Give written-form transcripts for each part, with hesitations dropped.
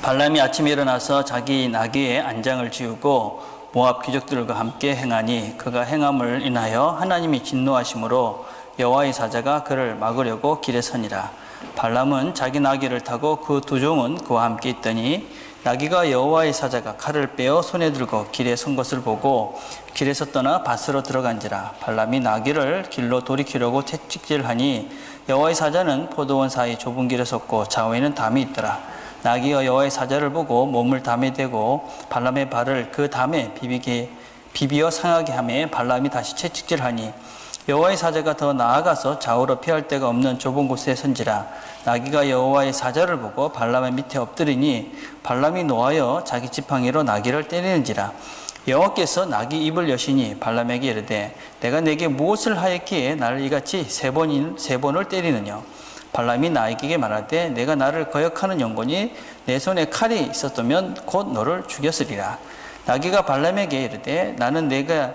발람이 아침에 일어나서 자기 나귀의 안장을 지우고 모압 귀족들과 함께 행하니 그가 행함을 인하여 하나님이 진노하심으로 여호와의 사자가 그를 막으려고 길에 서니라. 발람은 자기 나귀를 타고 그 두 종은 그와 함께 있더니 나귀가 여호와의 사자가 칼을 빼어 손에 들고 길에 선 것을 보고 길에서 떠나 밭으로 들어간지라. 발람이 나귀를 길로 돌이키려고 채찍질하니 여호와의 사자는 포도원 사이 좁은 길에 섰고 좌우에는 담이 있더라. 나귀가 여호와의 사자를 보고 몸을 담에 대고 발람의 발을 그 담에 비비어 상하게 하매 발람이 다시 채찍질하니 여호와의 사자가 더 나아가서 좌우로 피할 데가 없는 좁은 곳에 선지라. 나귀가 여호와의 사자를 보고 발람의 밑에 엎드리니 발람이 노하여 자기 지팡이로 나귀를 때리는지라. 여호와께서 나귀 입을 여시니 발람에게 이르되 내가 내게 무엇을 하였기에 나를 이같이 세 번을 때리느냐. 발람이 나에게 말하되 내가 나를 거역하는 영혼이 내 손에 칼이 있었다면 곧 너를 죽였으리라. 나귀가 발람에게 이르되 나는 내가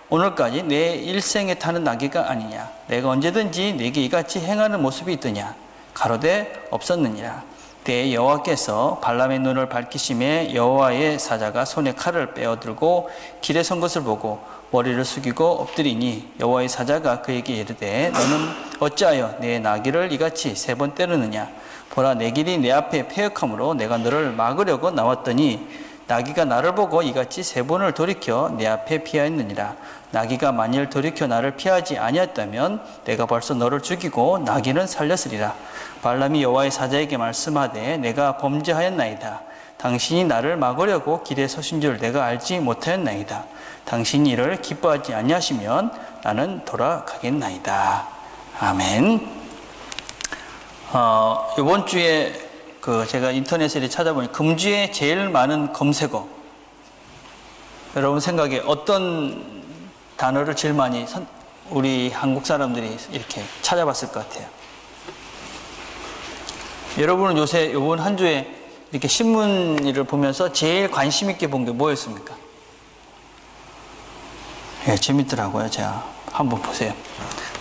오늘까지 내 일생에 타는 나귀가 아니냐. 내가 언제든지 내게 이같이 행하는 모습이 있더냐. 가로되 없었느니라. 때에 여호와께서 발람의 눈을 밝히심에 여호와의 사자가 손에 칼을 빼어들고 길에 선 것을 보고 머리를 숙이고 엎드리니 여호와의 사자가 그에게 이르되 너는 어찌하여 내 나귀를 이같이 세 번 때르느냐. 보라 내 길이 내 앞에 패역함으로 내가 너를 막으려고 나왔더니 나귀가 나를 보고 이같이 세 번을 돌이켜 내 앞에 피하였느니라. 나귀가 만일 돌이켜 나를 피하지 아니었다면 내가 벌써 너를 죽이고 나귀는 살렸으리라. 발람이 여호와의 사자에게 말씀하되 내가 범죄하였나이다. 당신이 나를 막으려고 길에 서신 줄 내가 알지 못하였나이다. 당신이 이를 기뻐하지 아니하시면 나는 돌아가겠나이다. 아멘. 이번 주에 제가 인터넷에 찾아보니 금주에 제일 많은 검색어, 여러분 생각에 어떤 단어를 제일 많이 우리 한국 사람들이 이렇게 찾아봤을 것 같아요? 여러분은 요새 이번 한 주에 이렇게 신문을 보면서 제일 관심 있게 본 게 뭐였습니까? 예, 재밌더라고요. 제가 한번 보세요.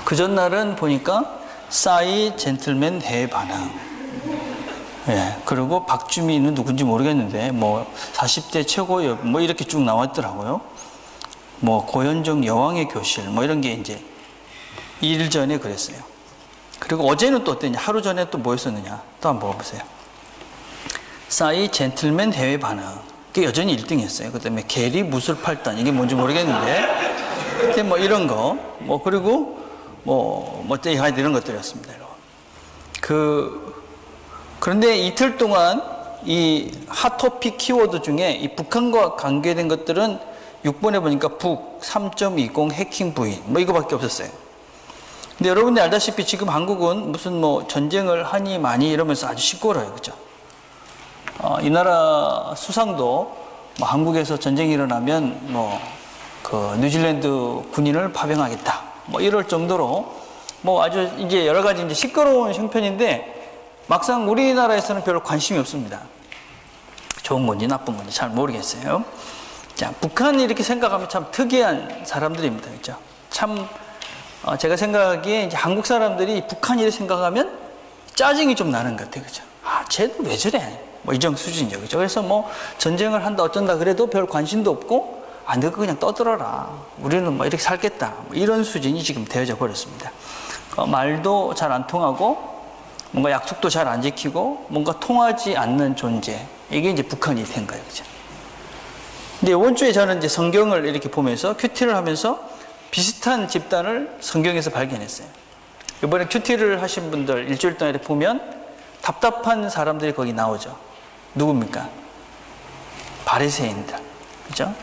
그 전날은 보니까 싸이 젠틀맨 대반응. 예, 그리고 박주민은 누군지 모르겠는데, 40대 최고여, 이렇게 쭉 나왔더라고요. 고현정 여왕의 교실, 이런 게 이제 일 전에 그랬어요. 그리고 어제는 또 어땠냐? 하루 전에 또 뭐였었느냐? 또 한번 보세요. 싸이 젠틀맨 대회 반응. 그게 여전히 1등 했어요. 그 다음에 게리 무술팔단. 이게 뭔지 모르겠는데, 그때 이런 거, 그리고 이런 것들이었습니다. 그런데 이틀 동안 이 핫토픽 키워드 중에 이 북한과 관계된 것들은 6번에 보니까 북 3.20 해킹 부인 이거밖에 없었어요. 근데 여러분들 알다시피 지금 한국은 무슨 전쟁을 하니 많이 이러면서 아주 시끄러워요. 그죠? 이 나라 수상도 한국에서 전쟁이 일어나면 뉴질랜드 군인을 파병하겠다 이럴 정도로 아주 이제 여러 가지 이제 시끄러운 형편인데 막상 우리나라에서는 별로 관심이 없습니다. 좋은 건지 나쁜 건지 잘 모르겠어요. 자, 북한이 이렇게 생각하면 참 특이한 사람들입니다. 그죠? 제가 생각하기에 이제 한국 사람들이 북한 일을 생각하면 짜증이 좀 나는 것 같아요. 그죠? 쟤는 왜 저래? 이 정도 수준이죠. 그죠? 그래서 전쟁을 한다 어쩐다 그래도 별 관심도 없고, 너가 그냥 떠들어라. 우리는 이렇게 살겠다. 이런 수준이 지금 되어져 버렸습니다. 말도 잘 안 통하고, 뭔가 약속도 잘 안 지키고, 뭔가 통하지 않는 존재. 이게 이제 북한이 된 거예요. 그죠? 근데 이번 주에 저는 이제 성경을 이렇게 보면서 큐티를 하면서 비슷한 집단을 성경에서 발견했어요. 이번에 큐티를 하신 분들 일주일 동안 이렇게 보면 답답한 사람들이 거기 나오죠. 누굽니까? 바리새인들. 그죠?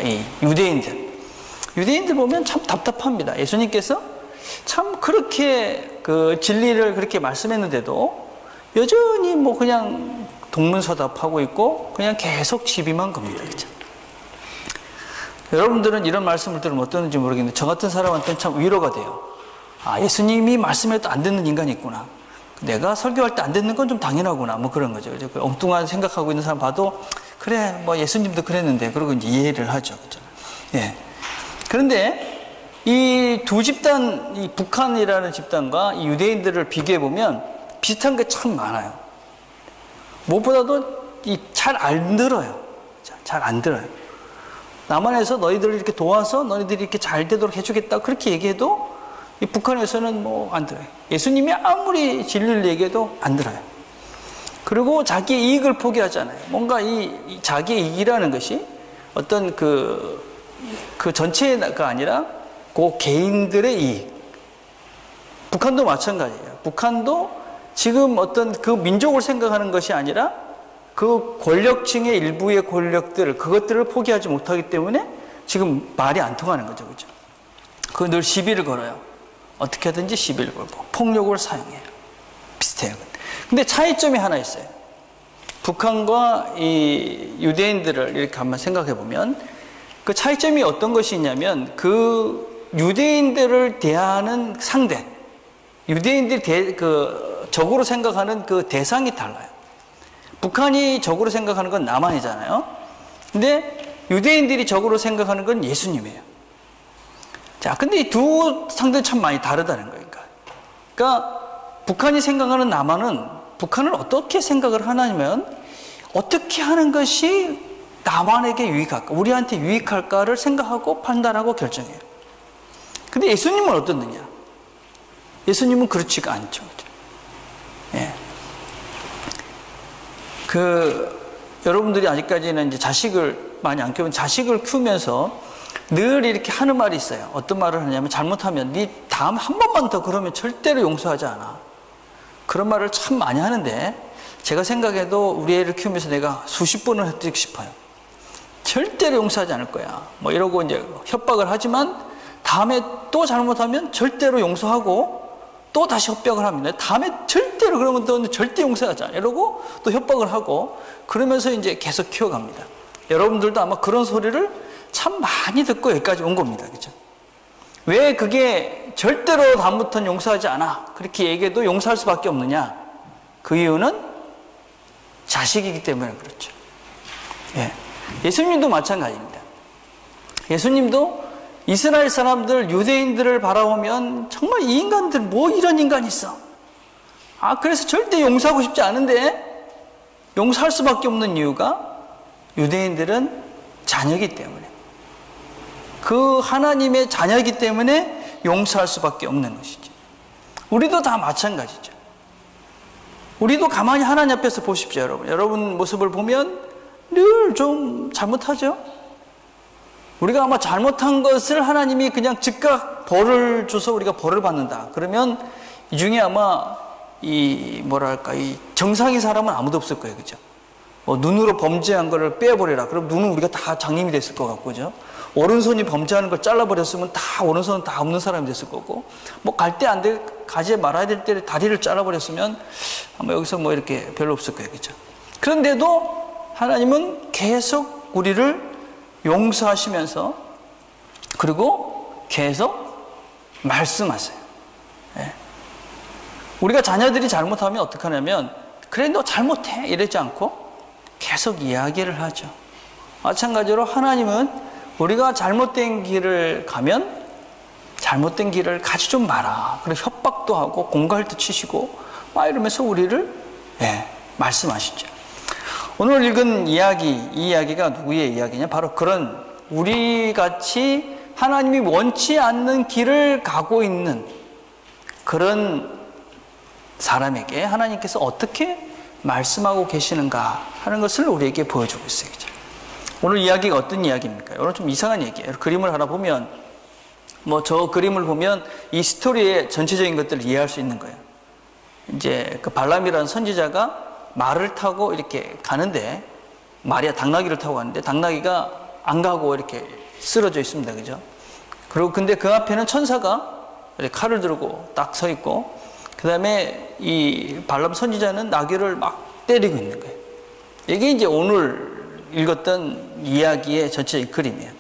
이 유대인들 보면 참 답답합니다. 예수님께서 참 그렇게 진리를 그렇게 말씀했는데도 여전히 그냥 동문서답하고 있고 그냥 계속 시비만 겁니다. 그죠? 여러분들은 이런 말씀을 들으면 어떠는지 모르겠는데 저 같은 사람한테는 참 위로가 돼요. 예수님이 말씀해도 안 듣는 인간이 있구나. 내가 설교할 때 안 듣는 건 좀 당연하구나. 그런 거죠. 그죠? 엉뚱한 생각하고 있는 사람 봐도 그래, 예수님도 그랬는데 그러고 이제 이해를 하죠. 그죠? 예. 그런데 이 두 집단, 이 북한이라는 집단과 이 유대인들을 비교해 보면 비슷한 게 참 많아요. 무엇보다도 잘 안 들어요. 잘 안 들어요. 남한에서 너희들을 이렇게 도와서 너희들이 이렇게 잘 되도록 해주겠다 그렇게 얘기해도 이 북한에서는 뭐 안 들어요. 예수님이 아무리 진리를 얘기해도 안 들어요. 그리고 자기의 이익을 포기하잖아요. 뭔가 이 자기의 이익이라는 것이 어떤 그 전체가 아니라 그 개인들의 이익. 북한도 마찬가지예요. 북한도 지금 어떤 그 민족을 생각하는 것이 아니라 그 권력층의 일부의 권력들, 그것들을 포기하지 못하기 때문에 지금 말이 안 통하는 거죠. 그죠? 그 늘 시비를 걸어요. 어떻게 하든지 시비를 걸고 폭력을 사용해요. 비슷해요. 근데 차이점이 하나 있어요. 북한과 이 유대인들을 이렇게 한번 생각해 보면 그 차이점이 어떤 것이 있냐면 그 유대인들을 대하는 상대, 유대인들이 적으로 생각하는 그 대상이 달라요. 북한이 적으로 생각하는 건 남한이잖아요. 근데 유대인들이 적으로 생각하는 건 예수님이에요. 자, 근데 이 두 상대는 참 많이 다르다는 거예요. 그러니까 북한이 생각하는 남한은 북한을 어떻게 생각을 하냐면 어떻게 하는 것이 남한에게 유익할까, 우리한테 유익할까를 생각하고 판단하고 결정해요. 근데 예수님은 어떻느냐? 예수님은 그렇지가 않죠. 예. 여러분들이 아직까지는 이제 자식을 많이 안 키우면 자식을 키우면서 늘 이렇게 하는 말이 있어요. 어떤 말을 하냐면 잘못하면 네 다음 한 번만 더 그러면 절대로 용서하지 않아. 그런 말을 참 많이 하는데 제가 생각해도 우리 애를 키우면서 내가 수십 번을 해드리고 싶어요. 절대로 용서하지 않을 거야. 뭐 이러고 이제 협박을 하지만 다음에 또 잘못하면 절대로 용서하고 또 다시 협박을 합니다. 다음에 절대로 그러면 또 절대 용서하지 않아. 이러고 또 협박을 하고 그러면서 이제 계속 키워갑니다. 여러분들도 아마 그런 소리를 참 많이 듣고 여기까지 온 겁니다. 그죠? 왜 그게 절대로 다음부터는 용서하지 않아. 그렇게 얘기해도 용서할 수밖에 없느냐. 그 이유는 자식이기 때문에 그렇죠. 예. 예수님도 마찬가지입니다. 예수님도 이스라엘 사람들, 유대인들을 바라보면 정말 이 인간들 뭐 이런 인간이 있어. 그래서 절대 용서하고 싶지 않은데 용서할 수밖에 없는 이유가 유대인들은 자녀이기 때문에 그 하나님의 자녀이기 때문에 용서할 수밖에 없는 것이죠. 우리도 다 마찬가지죠. 우리도 가만히 하나님 앞에서 보십시오. 여러분 모습을 보면 늘 좀 잘못하죠. 우리가 아마 잘못한 것을 하나님이 그냥 즉각 벌을 줘서 우리가 벌을 받는다. 그러면 이 중에 아마 이 정상인 사람은 아무도 없을 거예요. 그죠? 눈으로 범죄한 거를 빼버려라. 그럼 눈은 우리가 다 장님이 됐을 것 같고, 그죠? 오른손이 범죄하는 걸 잘라버렸으면 다 오른손은 다 없는 사람이 됐을 거고, 갈 때 안 돼, 가지 말아야 될 때 다리를 잘라버렸으면 아마 여기서 이렇게 별로 없을 거예요. 그죠? 그런데도 하나님은 계속 우리를 용서하시면서 그리고 계속 말씀하세요. 예. 우리가 자녀들이 잘못하면 어떻게 하냐면 그래 너 잘못해 이러지 않고 계속 이야기를 하죠. 마찬가지로 하나님은 우리가 잘못된 길을 가면 잘못된 길을 가지 좀 마라. 그리고 협박도 하고 공갈도 치시고 막 이러면서 우리를 말씀하시죠. 오늘 읽은 이 이야기가 누구의 이야기냐? 바로 그런 우리같이 하나님이 원치 않는 길을 가고 있는 그런 사람에게 하나님께서 어떻게 말씀하고 계시는가 하는 것을 우리에게 보여주고 있어요. 그죠? 오늘 이야기가 어떤 이야기입니까? 오늘 좀 이상한 얘기예요. 그림을 하나 보면 저 그림을 보면 이 스토리의 전체적인 것들을 이해할 수 있는 거예요. 이제 그 발람이라는 선지자가 말을 타고 이렇게 가는데 말이야 당나귀를 타고 가는데 당나귀가 안 가고 이렇게 쓰러져 있습니다. 그죠? 그리고 근데 그 앞에는 천사가 이렇게 칼을 들고 딱 서 있고 그 다음에 이 발람 선지자는 나귀를 막 때리고 있는 거예요. 이게 이제 오늘 읽었던 이야기의 전체적인 그림이에요.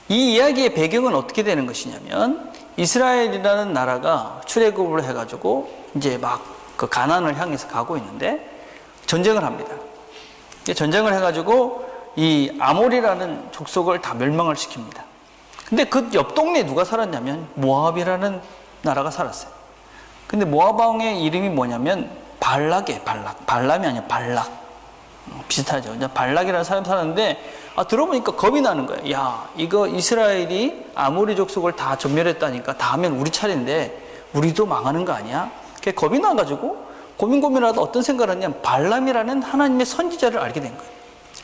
이 이야기의 배경은 어떻게 되는 것이냐면 이스라엘이라는 나라가 출애굽을 해가지고 이제 막 그 가나안을 향해서 가고 있는데 전쟁을 합니다. 전쟁을 해가지고 이 아몰이라는 족속을 다 멸망을 시킵니다. 근데 그 옆 동네에 누가 살았냐면 모압이라는 나라가 살았어요. 근데 모압 왕의 이름이 뭐냐면 발락이에요. 발람이 아니라 발락. 비슷하죠. 발락이라는 사람이 살았는데 들어보니까 겁이 나는 거예요. 야, 이거 이스라엘이 아모리 족속을 다 전멸했다니까 다음엔 우리 차례인데 우리도 망하는 거 아니야? 그게 겁이 나가지고 고민하다 어떤 생각을 했냐면 발람이라는 하나님의 선지자를 알게 된 거예요.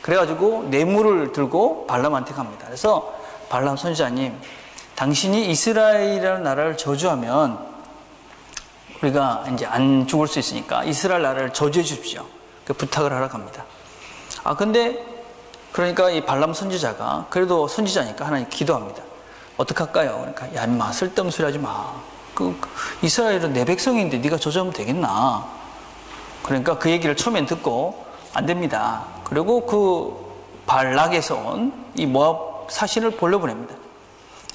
그래가지고 뇌물을 들고 발람한테 갑니다. 그래서 발람 선지자님, 당신이 이스라엘이라는 나라를 저주하면 우리가 이제 안 죽을 수 있으니까 이스라엘 나라를 저주해 주십시오. 그 부탁을 하러 갑니다. 근데 그러니까 이 발람 선지자가 그래도 선지자니까 하나님 기도합니다. 어떡할까요? 그러니까 야 인마 쓸데없는 소리 하지 마. 이스라엘은 내 백성인데 네가 저주하면 되겠나? 그러니까 그 얘기를 처음엔 듣고 안 됩니다. 그리고 그 발락에서 온 이 모압 사신을 보내보냅니다.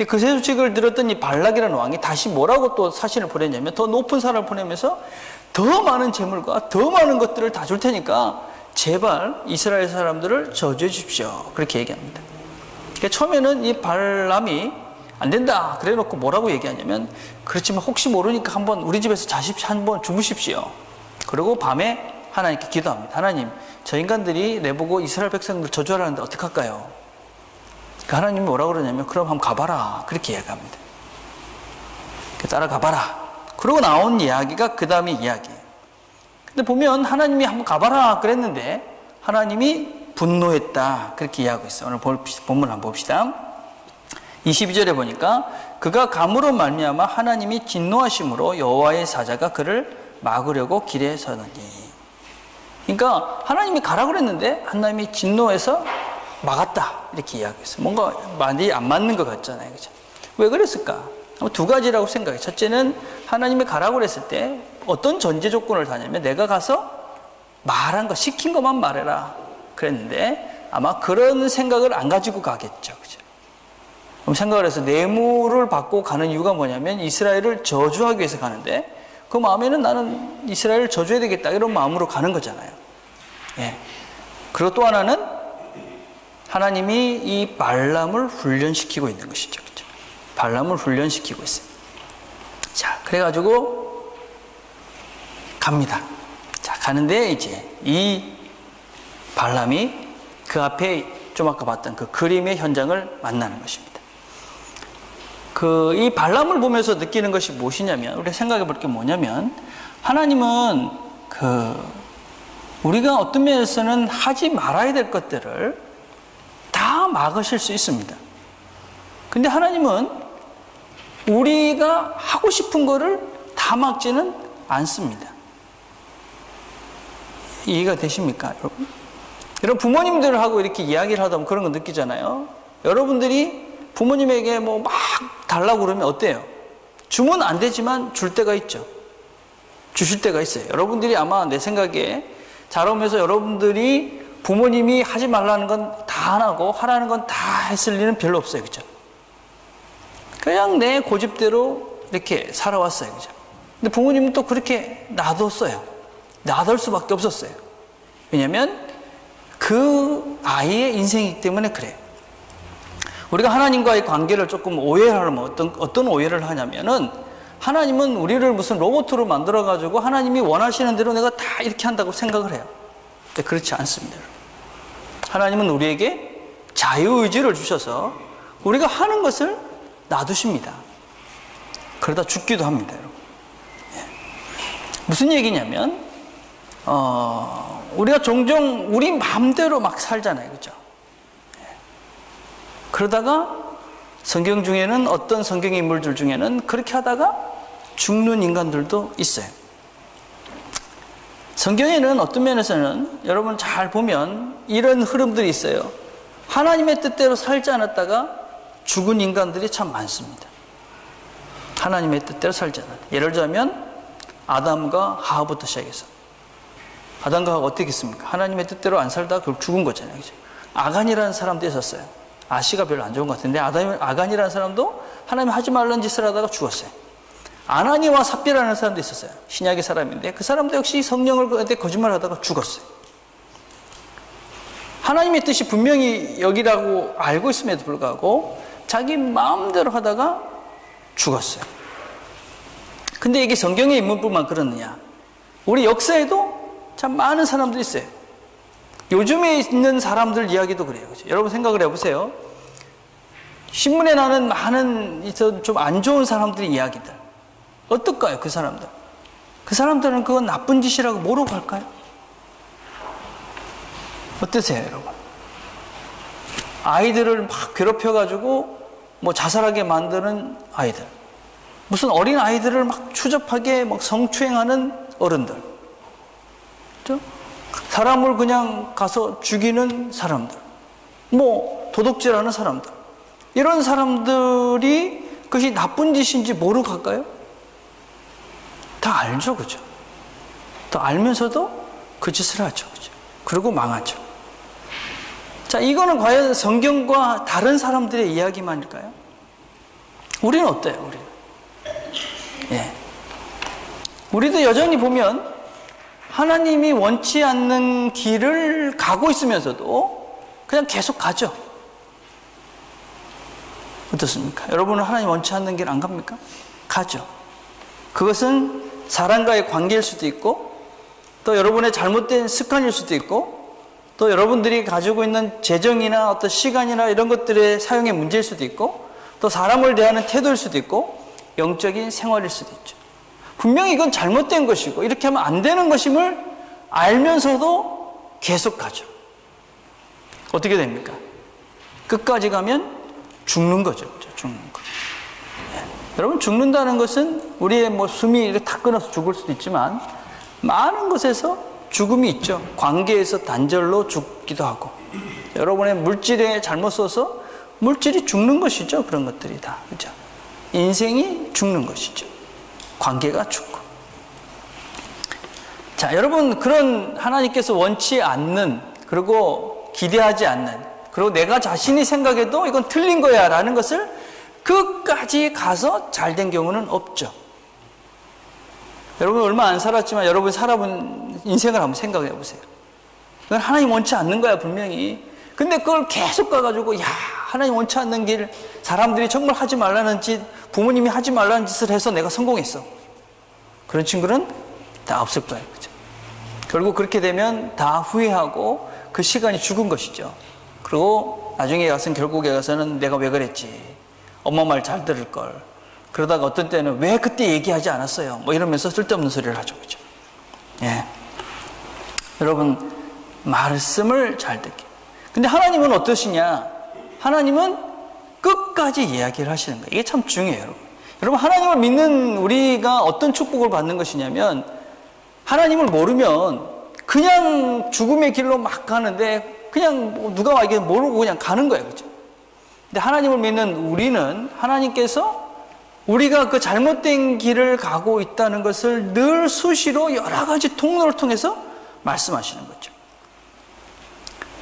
그 소식을 들었던 이 발락이라는 왕이 다시 뭐라고 또 사신을 보냈냐면 더 높은 사람을 보내면서 더 많은 재물과 더 많은 것들을 다 줄 테니까 제발 이스라엘 사람들을 저주해 주십시오. 그렇게 얘기합니다. 그러니까 처음에는 이 발람이 안 된다 그래 놓고 뭐라고 얘기하냐면 그렇지만 혹시 모르니까 한번 우리 집에서 한번 주무십시오. 그리고 밤에 하나님께 기도합니다. 하나님, 저 인간들이 내보고 이스라엘 백성들 저주하라는데 어떡할까요? 하나님이 뭐라고 그러냐면 그럼 한번 가봐라. 그렇게 이야기합니다. 따라가봐라. 그러고 나온 이야기가 그 다음의 이야기예요. 근데 보면 하나님이 한번 가봐라 그랬는데 하나님이 분노했다. 그렇게 이야기하고 있어요. 오늘 본문 한번 봅시다. 22절에 보니까 그가 감으로 말미암아 하나님이 진노하심으로 여호와의 사자가 그를 막으려고 길에 서더니. 그러니까 하나님이 가라 그랬는데 하나님이 진노해서 막았다. 이렇게 이야기했어요. 뭔가 많이 안 맞는 것 같잖아요. 그죠? 왜 그랬을까? 두 가지라고 생각해요. 첫째는 하나님이 가라고 그랬을 때 어떤 전제 조건을 다냐면 내가 가서 말한 거, 시킨 것만 말해라. 그랬는데 아마 그런 생각을 안 가지고 가겠죠. 그죠? 그럼 생각을 해서 뇌물을 받고 가는 이유가 뭐냐면 이스라엘을 저주하기 위해서 가는데 그 마음에는 나는 이스라엘을 저주해야 되겠다. 이런 마음으로 가는 거잖아요. 예. 그리고 또 하나는 하나님이 이 발람을 훈련시키고 있는 것이죠. 그렇죠? 발람을 훈련시키고 있어요. 자, 그래가지고 갑니다. 자, 가는데 이제 이 발람이 그 앞에 좀 아까 봤던 그 그림의 현장을 만나는 것입니다. 이 발람을 보면서 느끼는 것이 무엇이냐면 우리가 생각해 볼 게 뭐냐면 하나님은 우리가 어떤 면에서는 하지 말아야 될 것들을 다 막으실 수 있습니다. 근데 하나님은 우리가 하고 싶은 거를 다 막지는 않습니다. 이해가 되십니까, 여러분? 여러분 부모님들하고 이렇게 이야기를 하다 보면 그런 거 느끼잖아요. 여러분들이 부모님에게 뭐 막 달라고 그러면 어때요? 주면 안 되지만 줄 때가 있죠. 주실 때가 있어요. 여러분들이 아마 내 생각에 자라오면서 여러분들이 부모님이 하지 말라는 건 다 안 하고 하라는 건 다 했을 리는 별로 없어요. 그죠? 그냥 내 고집대로 이렇게 살아왔어요. 그죠? 근데 부모님은 또 그렇게 놔뒀어요. 놔둘 수밖에 없었어요. 왜냐면 그 아이의 인생이기 때문에 그래요. 우리가 하나님과의 관계를 조금 오해를 하면 어떤 오해를 하냐면은 하나님은 우리를 무슨 로봇으로 만들어가지고 하나님이 원하시는 대로 내가 다 이렇게 한다고 생각을 해요. 근데 그렇지 않습니다. 하나님은 우리에게 자유의지를 주셔서 우리가 하는 것을 놔두십니다. 그러다 죽기도 합니다, 여러분. 무슨 얘기냐면 우리가 종종 우리 마음대로 막 살잖아요. 그죠? 그러다가 성경 중에는 어떤 성경의 인물들 중에는 그렇게 하다가 죽는 인간들도 있어요. 성경에는 어떤 면에서는 여러분 잘 보면 이런 흐름들이 있어요. 하나님의 뜻대로 살지 않았다가 죽은 인간들이 참 많습니다. 하나님의 뜻대로 살지 않았다. 예를 들자면 아담과 하와부터 시작해서 아담과 하와가 어떻게 했습니까? 하나님의 뜻대로 안 살다가 결국 죽은 거잖아요. 그죠? 아간이라는 사람도 있었어요. 아씨가 별로 안 좋은 것 같은데 아간이라는 사람도 하나님 하지 말라는 짓을 하다가 죽었어요. 아나니와 삽비라는 사람도 있었어요. 신약의 사람인데 그 사람도 역시 성령을 거짓말을 하다가 죽었어요. 하나님의 뜻이 분명히 여기라고 알고 있음에도 불구하고 자기 마음대로 하다가 죽었어요. 근데 이게 성경의 인물뿐만 그러느냐? 우리 역사에도 참 많은 사람들이 있어요. 요즘에 있는 사람들 이야기도 그래요. 그죠? 여러분 생각을 해보세요. 신문에 나는 많은 좀 안 좋은 사람들의 이야기들. 어떨까요, 그 사람들? 그 사람들은 그건 나쁜 짓이라고 모르고 할까요? 어떠세요, 여러분? 아이들을 막 괴롭혀가지고 뭐 자살하게 만드는 아이들. 무슨 어린 아이들을 막 추접하게 막 성추행하는 어른들. 그렇죠? 사람을 그냥 가서 죽이는 사람들. 뭐 도둑질하는 사람들. 이런 사람들이 그것이 나쁜 짓인지 모르고 할까요? 다 알죠, 그죠? 또 알면서도 그 짓을 하죠, 그죠? 그리고 망하죠. 자, 이거는 과연 성경과 다른 사람들의 이야기만일까요? 우리는 어때요, 우리는? 예. 우리도 여전히 보면 하나님이 원치 않는 길을 가고 있으면서도 그냥 계속 가죠. 어떻습니까? 여러분은 하나님 원치 않는 길 안 갑니까? 가죠. 그것은 사람과의 관계일 수도 있고, 또 여러분의 잘못된 습관일 수도 있고, 또 여러분들이 가지고 있는 재정이나 어떤 시간이나 이런 것들의 사용의 문제일 수도 있고, 또 사람을 대하는 태도일 수도 있고, 영적인 생활일 수도 있죠. 분명히 이건 잘못된 것이고 이렇게 하면 안 되는 것임을 알면서도 계속 가죠. 어떻게 됩니까? 끝까지 가면 죽는 거죠. 죽는 거. 네. 여러분, 죽는다는 것은 우리의 뭐 숨이 이렇게 다 끊어서 죽을 수도 있지만 많은 것에서 죽음이 있죠. 관계에서 단절로 죽기도 하고, 여러분의 물질에 잘못 써서 물질이 죽는 것이죠. 그런 것들이 다. 그죠? 인생이 죽는 것이죠. 관계가 죽고. 자, 여러분, 그런 하나님께서 원치 않는, 그리고 기대하지 않는, 그리고 내가 자신이 생각해도 이건 틀린 거야 라는 것을 끝까지 가서 잘된 경우는 없죠. 여러분 얼마 안 살았지만 여러분 살아본 인생을 한번 생각해 보세요. 그건 하나님 원치 않는 거야, 분명히. 근데 그걸 계속 가가지고, 야, 하나님 원치 않는 길, 사람들이 정말 하지 말라는 짓, 부모님이 하지 말라는 짓을 해서 내가 성공했어. 그런 친구는 다 없을 거예요. 그죠? 결국 그렇게 되면 다 후회하고 그 시간이 죽은 것이죠. 그리고 나중에 가서는, 결국에 가서는 내가 왜 그랬지, 엄마 말 잘 들을 걸, 그러다가 어떤 때는 왜 그때 얘기하지 않았어요, 뭐 이러면서 쓸데없는 소리를 하죠. 그죠? 예. 여러분, 말씀을 잘 듣게. 근데 하나님은 어떠시냐? 하나님은 끝까지 이야기를 하시는 거예요. 이게 참 중요해요, 여러분. 여러분, 하나님을 믿는 우리가 어떤 축복을 받는 것이냐면, 하나님을 모르면 그냥 죽음의 길로 막 가는데 그냥 누가 와게 모르고 그냥 가는 거예요. 그죠? 근데 하나님을 믿는 우리는 하나님께서 우리가 그 잘못된 길을 가고 있다는 것을 늘 수시로 여러 가지 통로를 통해서 말씀하시는 거죠.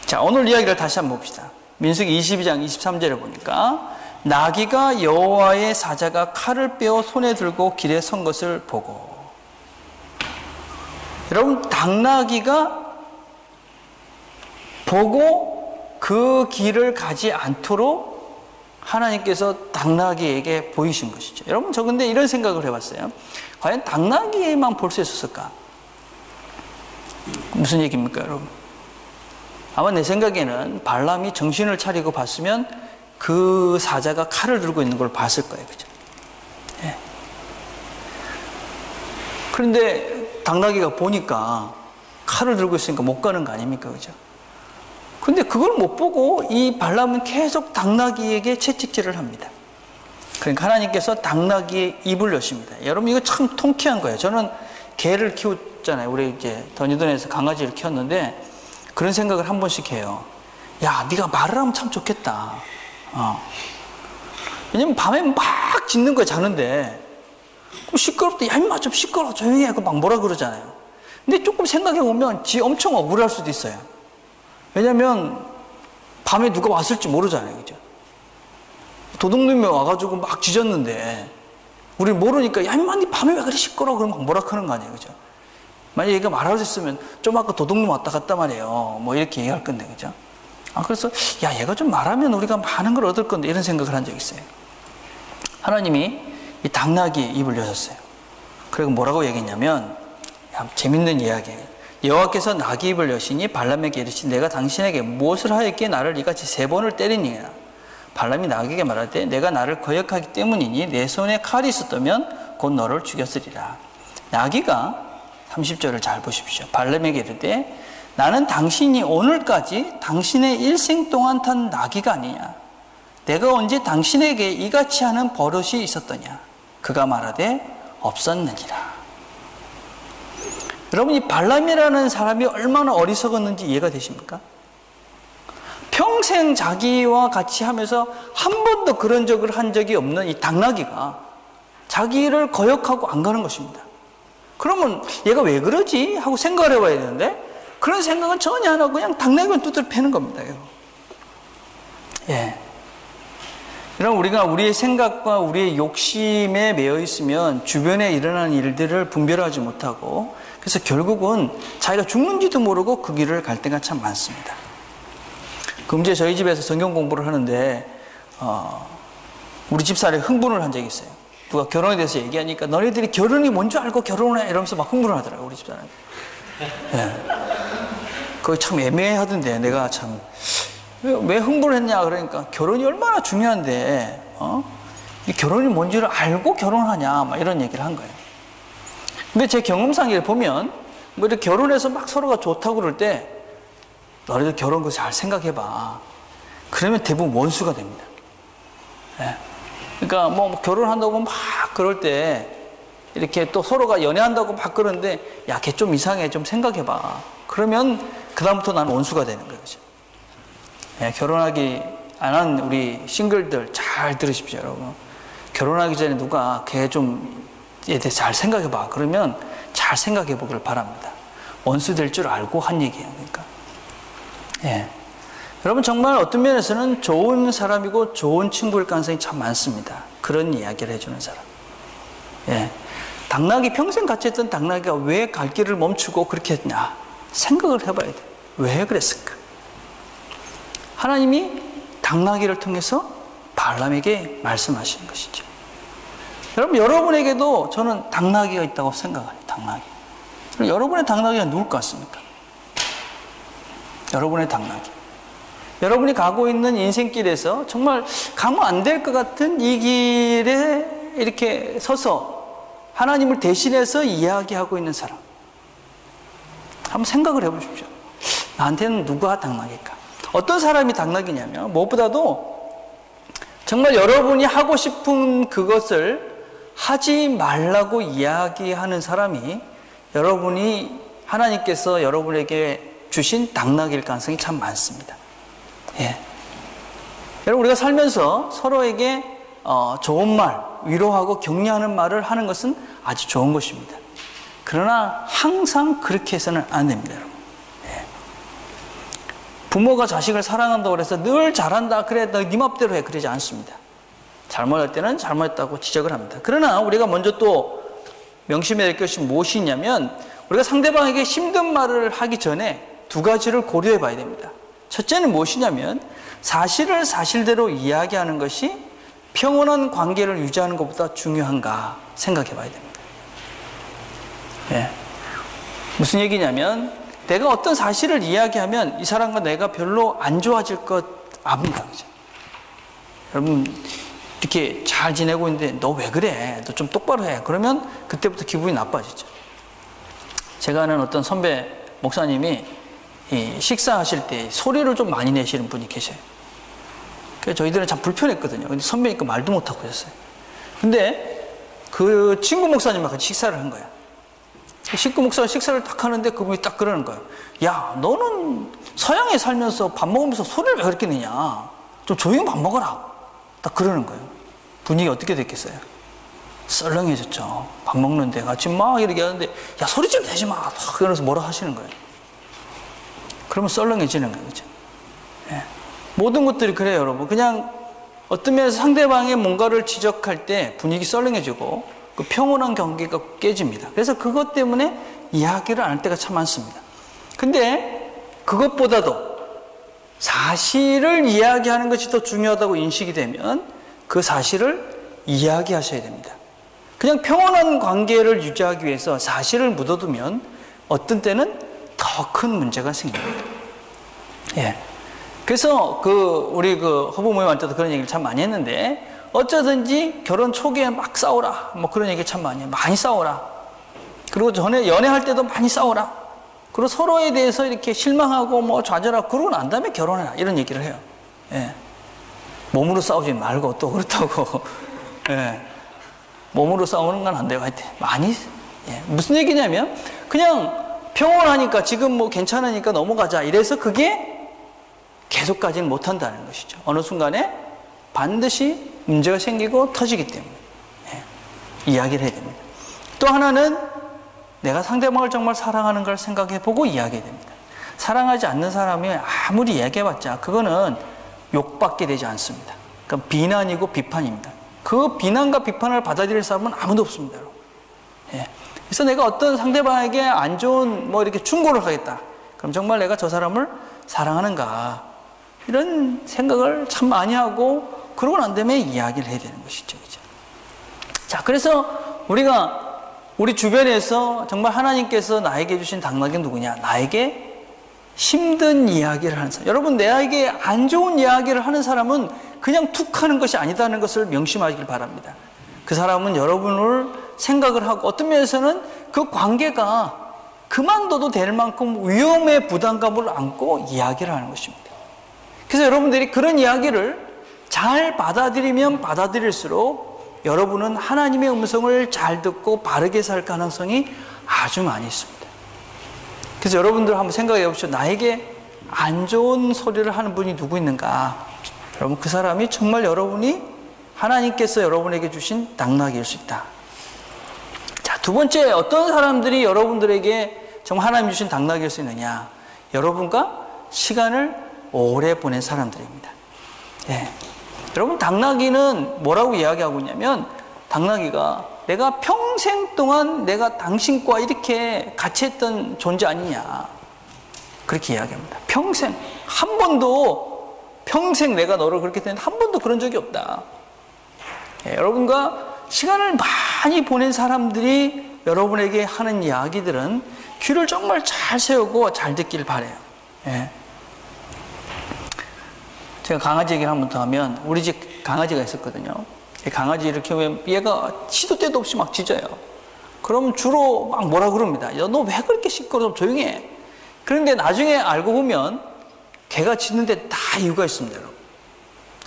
자, 오늘 이야기를 다시 한번 봅시다. 민수기 22장 23절에 보니까, 나귀가 여호와의 사자가 칼을 빼어 손에 들고 길에 선 것을 보고. 여러분, 당나귀가 보고 그 길을 가지 않도록 하나님께서 당나귀에게 보이신 것이죠. 여러분, 저 근데 이런 생각을 해봤어요. 과연 당나귀에만 볼 수 있었을까? 무슨 얘기입니까, 여러분? 아마 내 생각에는 발람이 정신을 차리고 봤으면 그 사자가 칼을 들고 있는 걸 봤을 거예요. 그죠? 예. 그런데 당나귀가 보니까 칼을 들고 있으니까 못 가는 거 아닙니까? 그죠? 근데 그걸 못 보고 이 발람은 계속 당나귀에게 채찍질을 합니다. 그러니까 하나님께서 당나귀의 입을 여십니다. 여러분, 이거 참 통쾌한 거예요. 저는 개를 키웠잖아요. 우리 이제 더니던에서 강아지를 키웠는데 그런 생각을 한 번씩 해요. 야, 네가 말을 하면 참 좋겠다. 왜냐면 밤에 막 짖는 거야, 자는데. 시끄럽다. 야, 임마 좀 시끄러워. 조용히 해. 막 뭐라 그러잖아요. 근데 조금 생각해 보면 지 엄청 억울할 수도 있어요. 왜냐면 밤에 누가 왔을지 모르잖아요. 그죠? 도둑놈이 와가지고 막 짖었는데 우리 모르니까, 야, 임마 니 밤에 왜 그래 시끄러워. 그러면 막 뭐라 하는 거 아니에요. 그죠? 만약에 얘가 말할 수 있으면, 좀 아까 도둑놈 왔다 갔다 말이에요, 뭐 이렇게 얘기할 건데. 그죠? 그래서 야, 얘가 좀 말하면 우리가 많은 걸 얻을 건데, 이런 생각을 한 적이 있어요. 하나님이 이 당나귀의 입을 여셨어요. 그리고 뭐라고 얘기했냐면, 재밌는 이야기예요. 여호와께서 나귀 입을 여시니 발람에게 이르시되 내가 당신에게 무엇을 하였기에 나를 이같이 3번을 때리니냐. 발람이 나귀에게 말하되 내가 나를 거역하기 때문이니 내 손에 칼이 있었다면 곧 너를 죽였으리라. 나귀가 30절을 잘 보십시오. 발람에게 이르되 나는 당신이 오늘까지 당신의 일생 동안 탄 나귀가 아니냐. 내가 언제 당신에게 이같이 하는 버릇이 있었더냐. 그가 말하되 없었느니라. 여러분, 이 발람이라는 사람이 얼마나 어리석었는지 이해가 되십니까? 평생 자기와 같이 하면서 한 번도 그런 적을 한 적이 없는 이 당나귀가 자기를 거역하고 안 가는 것입니다. 그러면 얘가 왜 그러지? 하고 생각을 해봐야 되는데 그런 생각은 전혀 안 하고 그냥 당나귀만 두드려 패는 겁니다. 예. 여러분, 우리가 우리의 생각과 우리의 욕심에 매여 있으면 주변에 일어나는 일들을 분별하지 못하고 그래서 결국은 자기가 죽는지도 모르고 그 길을 갈 때가 참 많습니다. 금주에 저희 집에서 성경 공부를 하는데 우리 집사람이 흥분을 한 적이 있어요. 누가 결혼에 대해서 얘기하니까 너희들이 결혼이 뭔지 알고 결혼을 해 이러면서 막 흥분을 하더라고요. 우리 집사람이. 예. 그거 참 애매하던데 내가 참 왜 흥분을 했냐 그러니까 결혼이 얼마나 중요한데 이 결혼이 뭔지를 알고 결혼하냐 막 이런 얘기를 한 거예요. 근데 제 경험상에 보면 뭐 이렇게 결혼해서 막 서로가 좋다고 그럴 때 너희들 결혼 거 잘 생각해봐. 그러면 대부분 원수가 됩니다. 예. 그러니까 뭐 결혼한다고 막 그럴 때 이렇게 또 서로가 연애한다고 막 그러는데 야, 걔 좀 이상해 좀 생각해봐. 그러면 그다음부터 나는 원수가 되는 거예요. 그렇죠? 예, 결혼하기 안 한 우리 싱글들 잘 들으십시오, 여러분. 결혼하기 전에 누가 걔 좀에 대해서 잘 생각해봐. 그러면 잘 생각해 보길 바랍니다. 원수 될 줄 알고 한 얘기예요. 그러니까. 예. 여러분, 정말 어떤 면에서는 좋은 사람이고 좋은 친구일 가능성이 참 많습니다. 그런 이야기를 해주는 사람. 예. 당나귀, 평생 같이 했던 당나귀가 왜 갈 길을 멈추고 그렇게 했냐. 생각을 해봐야 돼. 왜 그랬을까? 하나님이 당나귀를 통해서 발람에게 말씀하시는 것이죠. 여러분, 여러분에게도 저는 당나귀가 있다고 생각해요. 당나귀. 여러분의 당나귀가 누굴 것 같습니까? 여러분의 당나귀. 여러분이 가고 있는 인생길에서 정말 가면 안 될 것 같은 이 길에 이렇게 서서 하나님을 대신해서 이야기하고 있는 사람. 한번 생각을 해보십시오. 나한테는 누가 당나귀일까? 어떤 사람이 당나귀냐면 무엇보다도 정말 여러분이 하고 싶은 그것을 하지 말라고 이야기하는 사람이 여러분이 하나님께서 여러분에게 주신 당나귀일 가능성이 참 많습니다. 예. 여러분, 우리가 살면서 서로에게 좋은 말, 위로하고 격려하는 말을 하는 것은 아주 좋은 것입니다. 그러나 항상 그렇게 해서는 안 됩니다, 여러분. 예. 부모가 자식을 사랑한다고 해서 늘 잘한다, 그래, 너 네 맘대로 해, 그러지 않습니다. 잘못할 때는 잘못했다고 지적을 합니다. 그러나 우리가 먼저 또 명심해야 될 것이 무엇이냐면 우리가 상대방에게 힘든 말을 하기 전에 두 가지를 고려해 봐야 됩니다. 첫째는 무엇이냐면 사실을 사실대로 이야기하는 것이 평온한 관계를 유지하는 것보다 중요한가 생각해 봐야 됩니다. 예. 무슨 얘기냐면 내가 어떤 사실을 이야기하면 이 사람과 내가 별로 안 좋아질 것 압니다. 그죠? 여러분, 이렇게 잘 지내고 있는데 너 왜 그래? 너 좀 똑바로 해. 그러면 그때부터 기분이 나빠지죠. 제가 아는 어떤 선배 목사님이 식사하실 때 소리를 좀 많이 내시는 분이 계셔요. 그래서 저희들은 참 불편했거든요. 근데 선배니까 말도 못하고 있었어요. 근데 그 친구 목사님과 같이 식사를 한 거야. 식구 목사가 식사를 딱 하는데 그분이 딱 그러는 거예요. 야, 너는 서양에 살면서 밥 먹으면서 소리를 왜 그렇게 내냐? 좀 조용히 밥 먹어라. 딱 그러는 거예요. 분위기 어떻게 됐겠어요? 썰렁해졌죠. 밥 먹는데 같이 막 이렇게 하는데 야, 소리 좀 내지 마. 그러면서 뭐라 하시는 거예요. 그러면 썰렁해지는 거예요. 그렇죠? 예. 모든 것들이 그래요, 여러분. 그냥 어떤 면에서 상대방의 뭔가를 지적할 때 분위기 썰렁해지고 그 평온한 경계가 깨집니다. 그래서 그것 때문에 이야기를 안 할 때가 참 많습니다. 근데 그것보다도 사실을 이야기하는 것이 더 중요하다고 인식이 되면 그 사실을 이야기하셔야 됩니다. 그냥 평온한 관계를 유지하기 위해서 사실을 묻어두면 어떤 때는 더 큰 문제가 생깁니다. 예. 그래서 우리 허부모님한테도 그런 얘기를 참 많이 했는데, 어쩌든지 결혼 초기에 막 싸우라. 뭐 그런 얘기 참 많이 해요. 많이 싸우라. 그리고 전에 연애할 때도 많이 싸우라. 그리고 서로에 대해서 이렇게 실망하고 뭐 좌절하고 그러고 난 다음에 결혼해라. 이런 얘기를 해요. 예. 몸으로 싸우지 말고 또 그렇다고. 예. 몸으로 싸우는 건 안 돼요. 하여튼 많이. 예. 무슨 얘기냐면 그냥 평온하니까 지금 뭐 괜찮으니까 넘어가자. 이래서 그게 계속 가지는 못한다는 것이죠. 어느 순간에 반드시 문제가 생기고 터지기 때문에 이야기를 해야 됩니다. 또 하나는 내가 상대방을 정말 사랑하는 걸 생각해보고 이야기해야 됩니다. 사랑하지 않는 사람이 아무리 이야기해봤자 그거는 욕받게 되지 않습니다. 그러니까 비난이고 비판입니다. 그 비난과 비판을 받아들일 사람은 아무도 없습니다. 그래서 내가 어떤 상대방에게 안 좋은 이렇게 충고를 하겠다. 그럼 정말 내가 저 사람을 사랑하는가, 이런 생각을 참 많이 하고 그러고 난 다음에 이야기를 해야 되는 것이죠. 그죠? 자, 그래서 우리 주변에서 정말 하나님께서 나에게 주신 당나귀는 누구냐? 나에게 힘든 이야기를 하는 사람. 여러분, 나에게 안 좋은 이야기를 하는 사람은 그냥 툭 하는 것이 아니다는 것을 명심하길 바랍니다. 그 사람은 여러분을 생각을 하고 어떤 면에서는 그 관계가 그만둬도 될 만큼 위험의 부담감을 안고 이야기를 하는 것입니다. 그래서 여러분들이 그런 이야기를 잘 받아들이면 받아들일수록 여러분은 하나님의 음성을 잘 듣고 바르게 살 가능성이 아주 많이 있습니다. 그래서 여러분들 한번 생각해 보십시오. 나에게 안 좋은 소리를 하는 분이 누구 있는가? 여러분, 그 사람이 정말 하나님께서 여러분에게 주신 당나귀일 수 있다. 자, 두 번째, 어떤 사람들이 여러분들에게 정말 하나님 주신 당나귀일 수 있느냐? 여러분과 시간을 오래 보낸 사람들입니다. 예. 여러분, 당나귀는 뭐라고 이야기하고 있냐면, 당나귀가 내가 평생 동안 내가 당신과 이렇게 같이 했던 존재 아니냐, 그렇게 이야기합니다. 평생 평생 내가 너를 그렇게 했는데 한 번도 그런 적이 없다. 예, 여러분과 시간을 많이 보낸 사람들이 여러분에게 하는 이야기들은 귀를 정말 잘 세우고 잘 듣길 바라요. 예. 제가 강아지 얘기를 한 번 더 하면, 우리 집 강아지가 있었거든요. 강아지를 키우면 얘가 시도 때도 없이 막 짖어요. 그럼 주로 막 뭐라 그럽니다. 야, 너 왜 그렇게 시끄러워? 조용히 해. 그런데 나중에 알고 보면 걔가 짖는데 다 이유가 있습니다. 여러분.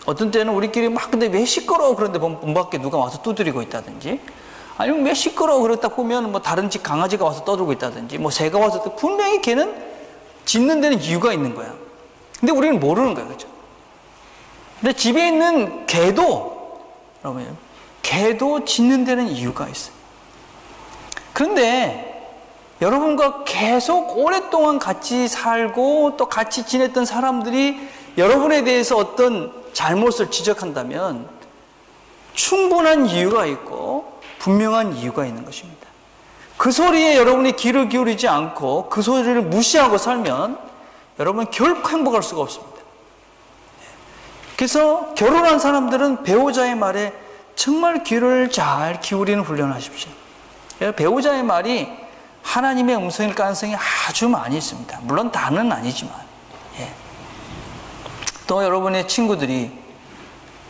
어떤 때는 우리끼리 막 근데 왜 시끄러워? 그런데 문 밖에 누가 와서 두드리고 있다든지, 아니면 왜 시끄러워? 그러다 보면 뭐 다른 집 강아지가 와서 떠들고 있다든지, 뭐 새가 와서 분명히 걔는 짖는 데는 이유가 있는 거야. 근데 우리는 모르는 거야. 그죠? 근데 집에 있는 여러분, 개도 짖는 데는 이유가 있어요. 그런데 여러분과 계속 오랫동안 같이 살고 또 같이 지냈던 사람들이 여러분에 대해서 어떤 잘못을 지적한다면 충분한 이유가 있고 분명한 이유가 있는 것입니다. 그 소리에 여러분이 귀를 기울이지 않고 그 소리를 무시하고 살면 여러분 결코 행복할 수가 없습니다. 그래서 결혼한 사람들은 배우자의 말에 정말 귀를 잘 기울이는 훈련을 하십시오. 배우자의 말이 하나님의 음성일 가능성이 아주 많이 있습니다. 물론 다는 아니지만. 예. 또 여러분의 친구들이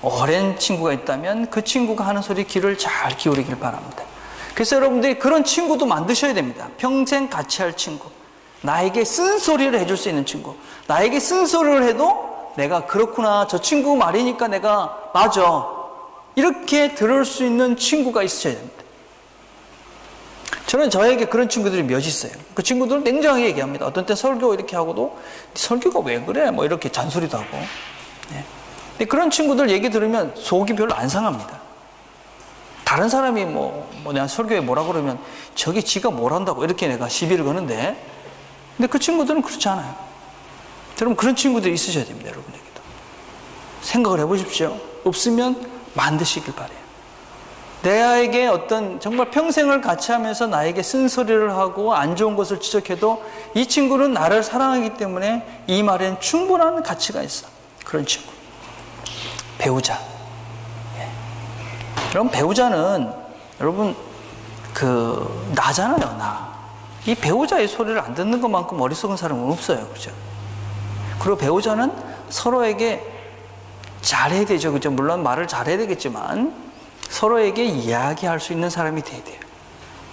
오랜 친구가 있다면 그 친구가 하는 소리 귀를 잘 기울이길 바랍니다. 그래서 여러분들이 그런 친구도 만드셔야 됩니다. 평생 같이 할 친구, 나에게 쓴소리를 해줄 수 있는 친구, 나에게 쓴소리를 해도 내가 그렇구나, 저 친구 말이니까 내가 맞아, 이렇게 들을 수 있는 친구가 있어야 됩니다. 저는 저에게 그런 친구들이 몇 있어요. 그 친구들은 냉정하게 얘기합니다. 어떤 때 설교 이렇게 하고도 설교가 왜 그래? 뭐 이렇게 잔소리도 하고. 네. 근데 그런 친구들 얘기 들으면 속이 별로 안 상합니다. 다른 사람이 내가 설교에 뭐라 그러면 저기 지가 뭘 한다고 이렇게 내가 시비를 거는데, 근데 그 친구들은 그렇지 않아요. 여러분, 그런 친구들이 있으셔야 됩니다. 여러분에게도 생각을 해보십시오. 없으면 만드시길 바라요. 내에게 어떤 정말 평생을 같이 하면서 나에게 쓴소리를 하고 안 좋은 것을 지적해도 이 친구는 나를 사랑하기 때문에 이 말엔 충분한 가치가 있어. 그런 친구. 배우자. 예. 그럼 배우자는 여러분, 나잖아요, 나. 이 배우자의 소리를 안 듣는 것만큼 머리 썩은 사람은 없어요. 그죠? 그리고 배우자는 서로에게 잘해야 되죠. 그죠? 물론 말을 잘해야 되겠지만, 서로에게 이야기할 수 있는 사람이 돼야 돼요.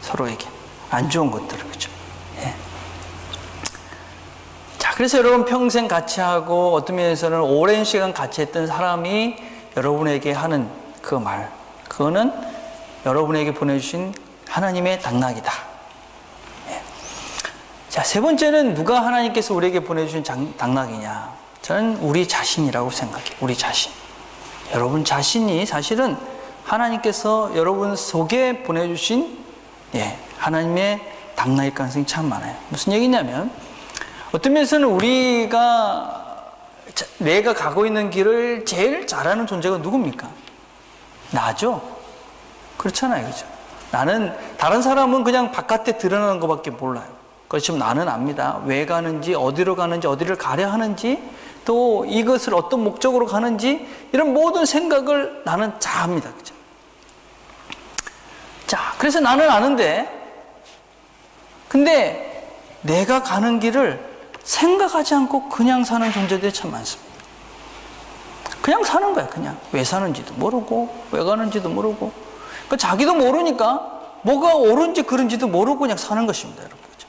서로에게. 안 좋은 것들을. 그죠? 예. 자, 그래서 여러분 평생 같이 하고, 어떤 면에서는 오랜 시간 같이 했던 사람이 여러분에게 하는 그 말. 그거는 여러분에게 보내주신 하나님의 당락이다. 예. 자, 세 번째는 누가 하나님께서 우리에게 보내주신 당락이냐? 저는 우리 자신이라고 생각해요. 우리 자신. 여러분 자신이 사실은 하나님께서 여러분 속에 보내주신 하나님의 당락일 가능성이 참 많아요. 무슨 얘기냐면, 어떤 면에서는 내가 가고 있는 길을 제일 잘하는 존재가 누굽니까? 나죠? 그렇잖아요. 그죠? 다른 사람은 그냥 바깥에 드러나는 것밖에 몰라요. 그렇지만 나는 압니다. 왜 가는지, 어디로 가는지, 어디를 가려 하는지, 또 이것을 어떤 목적으로 가는지, 이런 모든 생각을 나는 잘 합니다. 그죠? 자, 그래서 나는 아는데, 근데 내가 가는 길을 생각하지 않고 그냥 사는 존재들이 참 많습니다. 그냥 사는 거야, 그냥. 왜 사는지도 모르고, 왜 가는지도 모르고. 그러니까 자기도 모르니까 뭐가 옳은지 그른지도 모르고 그냥 사는 것입니다, 여러분. 그렇죠?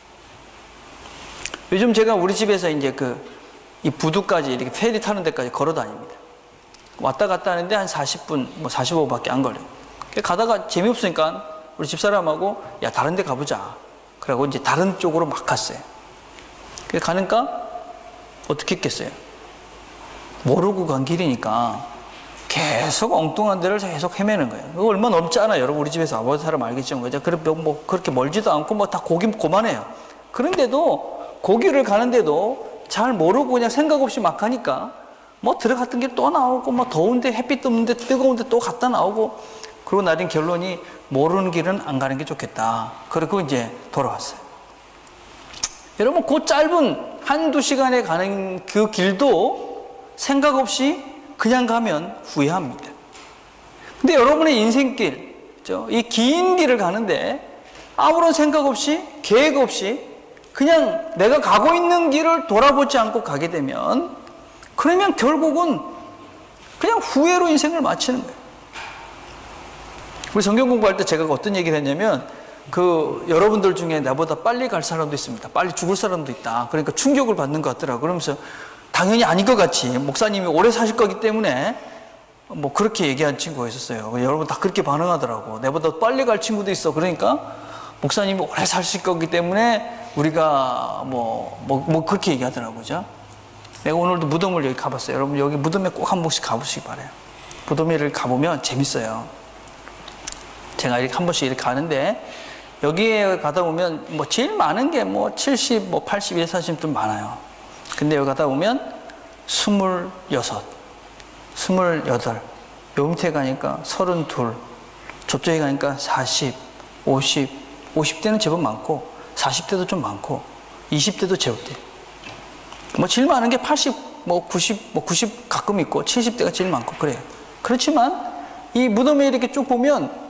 요즘 제가 우리 집에서 이제 이 부두까지 이렇게 페리 타는 데까지 걸어 다닙니다. 왔다 갔다 하는데 한 40분, 45분밖에 안 걸려요. 가다가 재미없으니까 우리 집사람하고, 야, 다른 데 가보자. 그러고 이제 다른 쪽으로 막 갔어요. 가니까 어떻게 했겠어요? 모르고 간 길이니까 계속 엉뚱한 데를 계속 헤매는 거예요. 그거 얼마 넘지 않아요. 여러분, 우리 집에서 아버지 사람 알겠지만, 그죠? 그렇게 멀지도 않고, 다 고만해요. 그런데도, 고기를 가는데도 잘 모르고 그냥 생각 없이 막 가니까, 들어갔던 길 또 나오고, 더운데, 햇빛 뜨는데, 뜨거운데 또 갔다 나오고, 그리고 나린 결론이, 모르는 길은 안 가는 게 좋겠다. 그리고 이제 돌아왔어요. 여러분, 그 짧은 한두 시간에 가는 그 길도 생각 없이 그냥 가면 후회합니다. 근데 여러분의 인생길, 이 긴 길을 가는데 아무런 생각 없이, 계획 없이 그냥 내가 가고 있는 길을 돌아보지 않고 가게 되면, 그러면 결국은 그냥 후회로 인생을 마치는 거예요. 우리 성경 공부할 때 제가 어떤 얘기를 했냐면, 여러분들 중에 나보다 빨리 갈 사람도 있습니다. 빨리 죽을 사람도 있다. 그러니까 충격을 받는 것 같더라고요. 그러면서 당연히 아닌 것 같이, 목사님이 오래 사실 거기 때문에 그렇게 얘기한 친구가 있었어요. 여러분 다 그렇게 반응하더라고. 내보다 빨리 갈 친구도 있어. 그러니까 목사님이 오래 사실 거기 때문에 우리가 그렇게 얘기하더라고요. 내가 오늘도 무덤을 여기 가봤어요. 여러분 여기 무덤에 꼭 한 번씩 가보시기 바라요. 무덤에를 가보면 재밌어요. 제가 이렇게 한 번씩 이렇게 가는데, 여기에 가다 보면 제일 많은 게 70, 80, 140 좀 많아요. 근데 여기 가다 보면 26, 28, 요 밑에 가니까 32, 저쪽에 가니까 40, 50, 50대는 제법 많고, 40대도 좀 많고, 20대도 제법 돼. 제일 많은 게 80, 90 가끔 있고, 70대가 제일 많고, 그래요. 그렇지만, 이 무덤에 이렇게 쭉 보면,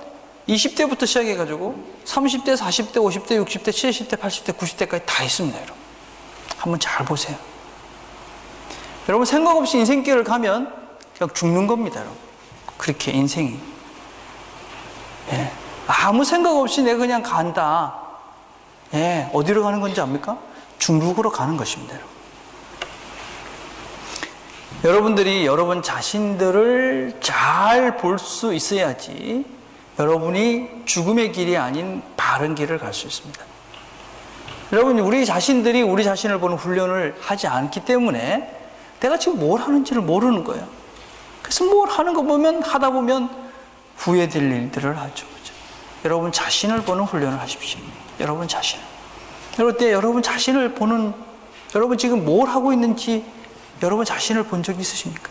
20대부터 시작해가지고 30대, 40대, 50대, 60대, 70대, 80대, 90대까지 다 있습니다, 여러분. 한번 잘 보세요. 여러분 생각 없이 인생길을 가면 그냥 죽는 겁니다, 여러분. 그렇게 인생이. 아무 생각 없이 내가 그냥 간다. 어디로 가는 건지 압니까? 중국으로 가는 것입니다, 여러분. 여러분들이 여러분 자신들을 잘 볼 수 있어야지 여러분이 죽음의 길이 아닌 바른 길을 갈 수 있습니다. 여러분, 우리 자신들이 우리 자신을 보는 훈련을 하지 않기 때문에 내가 지금 뭘 하는지를 모르는 거예요. 그래서 뭘 하는 거 하다 보면 후회될 일들을 하죠. 그렇죠? 여러분 자신을 보는 훈련을 하십시오. 여러분 자신을. 그럴 때 여러분 자신을 보는, 여러분 지금 뭘 하고 있는지 여러분 자신을 본 적이 있으십니까?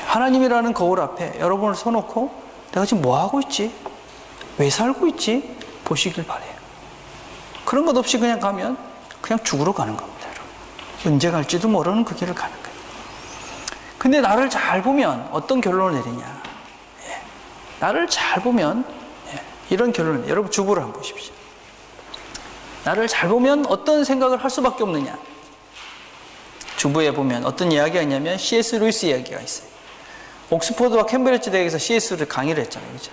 하나님이라는 거울 앞에 여러분을 서놓고 내가 지금 뭐 하고 있지? 왜 살고 있지? 보시길 바래요. 그런 것 없이 그냥 가면 그냥 죽으러 가는 겁니다, 여러분. 언제 갈지도 모르는 그 길을 가는 거예요. 근데 나를 잘 보면 어떤 결론을 내리냐? 나를 잘 보면 이런 결론입니다. 여러분 주부를 한번 보십시오. 나를 잘 보면 어떤 생각을 할 수밖에 없느냐. 주부에 보면 어떤 이야기가 있냐면 C.S. 루이스 이야기가 있어요. 옥스퍼드와 캠브리지 대학에서 C.S.를 강의를 했잖아요. 그죠?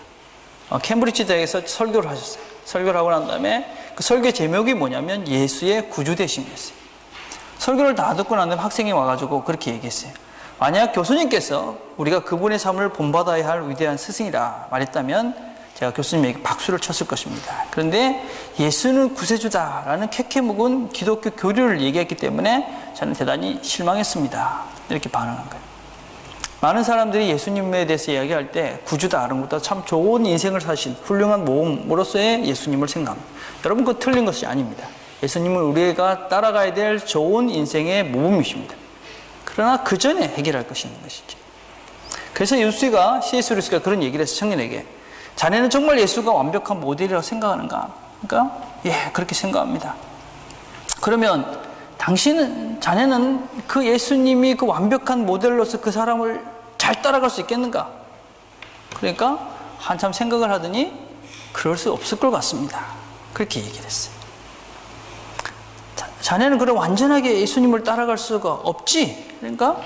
캠브리지 대학에서 설교를 하셨어요. 설교를 하고 난 다음에 그 설교 제목이 뭐냐면 예수의 구주되심이었어요. 설교를 다 듣고 난 다음에 학생이 와가지고 그렇게 얘기했어요. 만약 교수님께서 우리가 그분의 삶을 본받아야 할 위대한 스승이라 말했다면 제가 교수님에게 박수를 쳤을 것입니다. 그런데 예수는 구세주다라는 캐캐 묵은 기독교 교리를 얘기했기 때문에 저는 대단히 실망했습니다. 이렇게 반응한 거예요. 많은 사람들이 예수님에 대해서 이야기할 때 구주다라는 것보다 참 좋은 인생을 사신 훌륭한 모험으로서의 예수님을 생각합니다. 여러분 그거 틀린 것이 아닙니다. 예수님은 우리가 따라가야 될 좋은 인생의 모범이십니다. 그러나 그 전에 해결할 것이 있는 것이죠. 그래서 C.S. 루이스가 그런 얘기를 해서 청년에게 자네는 정말 예수가 완벽한 모델이라고 생각하는가? 그러니까 예, 그렇게 생각합니다. 그러면 자네는 그 예수님이 그 완벽한 모델로서 그 사람을 잘 따라갈 수 있겠는가? 그러니까 한참 생각을 하더니 그럴 수 없을 것 같습니다. 그렇게 얘기를 했어요. 자네는 그럼 완전하게 예수님을 따라갈 수가 없지? 그러니까